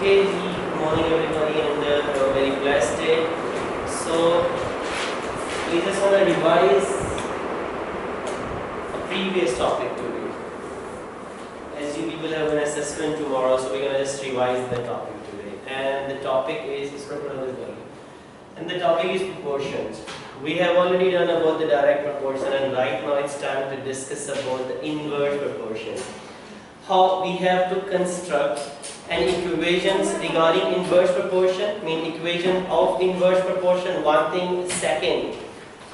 Okay, good morning everybody, and have a very blessed day. So, we just want to revise a previous topic today. As you people have an assessment tomorrow, so we're going to just revise the topic today. And the topic is proportions. We have already done about the direct proportion, and right now it's time to discuss about the inverse proportion. How we have to construct an equations regarding inverse proportion, mean equation of inverse proportion, one thing. Second,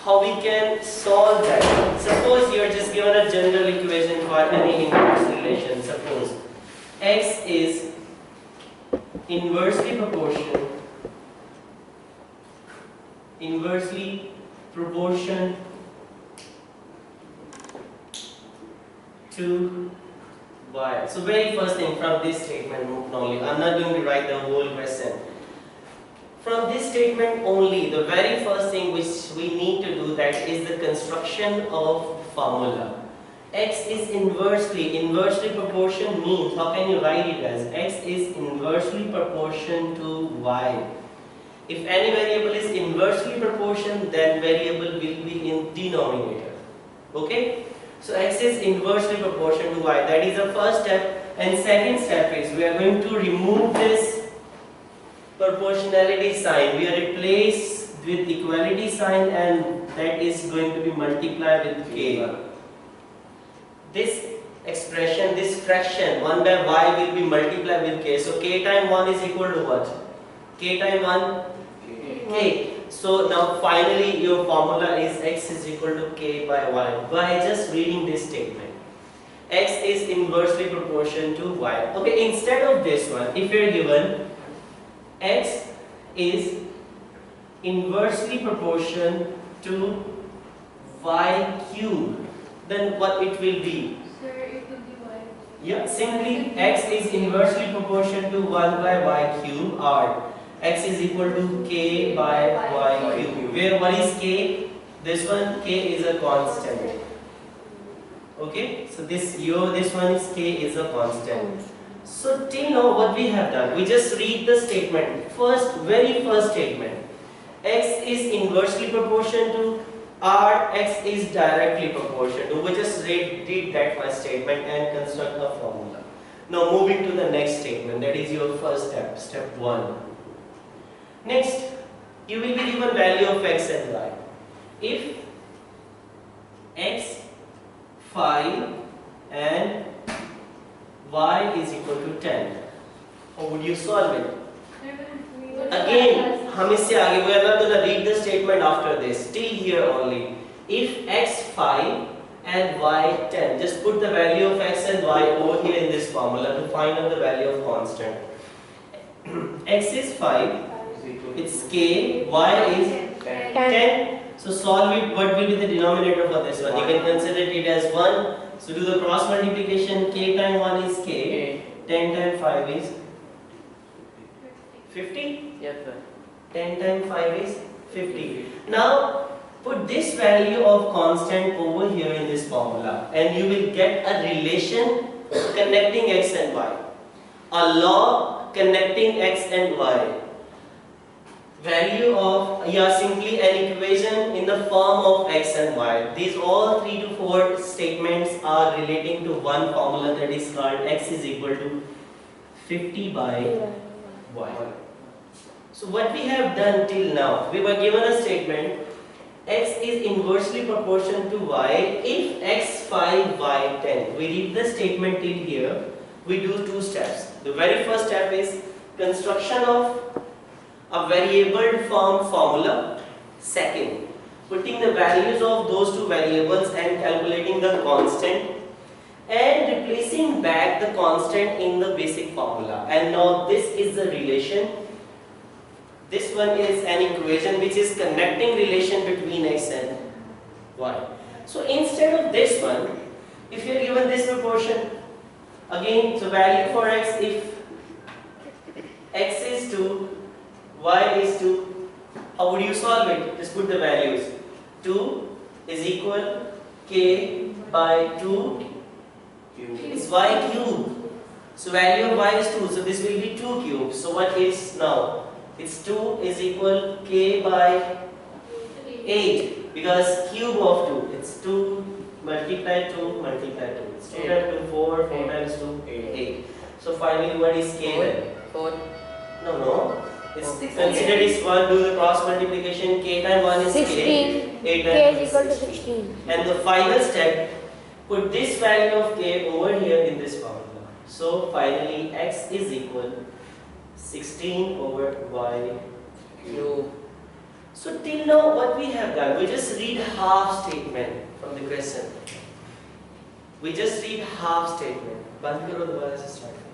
how we can solve that. Suppose you are just given a general equation for any inverse relation. Suppose x is inversely proportion to y. So very first thing from this statement only, I'm not going to write the whole question. From this statement only, the very first thing which we need to do, that is the construction of formula. X is inversely proportion means, how can you write it as? X is inversely proportion to y. If any variable is inversely proportion, then variable will be in denominator. Okay? So x is inversely proportion to y. That is the first step. And second step is we are going to remove this proportionality sign. We are replaced with equality sign, and that is going to be multiplied with k. This expression, this fraction 1 by y will be multiplied with k. So k times 1 is equal to what? K times 1? K. So now finally your formula is x is equal to k by y by just reading this statement. X is inversely proportion to y. Okay, instead of this one, if you are given x is inversely proportion to y cube, then what it will be? Sir, it will be y. Yeah, simply x is inversely proportion to 1 by y cube, or x is equal to k by y cube. Where what is k? This one, k is a constant. Okay, so this one is k is a constant. So till now what we have done, we just read the statement. Very first statement. X is inversely proportion to r, x is directly proportion to. We just read that first statement and construct a formula. Now moving to the next statement, that is your first step, step 1. Next, you will be given value of x and y. If x 5 and y is equal to 10, how would you solve it? Again, हम इससे आगे, we are not going to read the statement after this. Till here only. If x 5 and y 10, just put the value of x and y over here in this formula to find out the value of constant. X is 5. It's k, y is 10. So solve it. What will be the denominator for this one? You can consider it as 1. So do the cross multiplication. K times 1 is k. 10 times 5 is 50? Yes, sir. 10 times 5 is 50. Now put this value of constant over here in this formula, and you will get a relation connecting x and y. A law connecting x and y. Value of, simply an equation in the form of x and y. These all 3 to 4 statements are relating to one formula, that is called x is equal to 50 by y. So what we have done till now, we were given a statement x is inversely proportion to y if x 5, y 10. We read the statement till here. We do 2 steps. The very first step is construction of a variable form formula. Second, putting the values of those 2 variables and calculating the constant and replacing back the constant in the basic formula. And now this is the relation. This one is an equation which is connecting relation between x and y. So instead of this one, if you are given this proportion, again, so value for x, if x is 2, y is 2, how would you solve it? Just put the values. 2 is equal k by 2 is y cube. So value of y is 2. So this will be 2 cubed. So what is now? It's 2 is equal k by 8 because cube of 2. It's 2 multiply 2 multiply 2. It's 2 times 2 4, 4 times 2 8. So finally what is k then? 4. No. It's considered is 1, do the cross multiplication, k times 1 is 16. k. 8 K times is equal to 16. 16. And the final step, put this value of k over here in this formula. So finally x is equal 16 over y cube. So till now what we have done, we just read half statement from the question. We just read half statement. बंद करो दोबारा से start.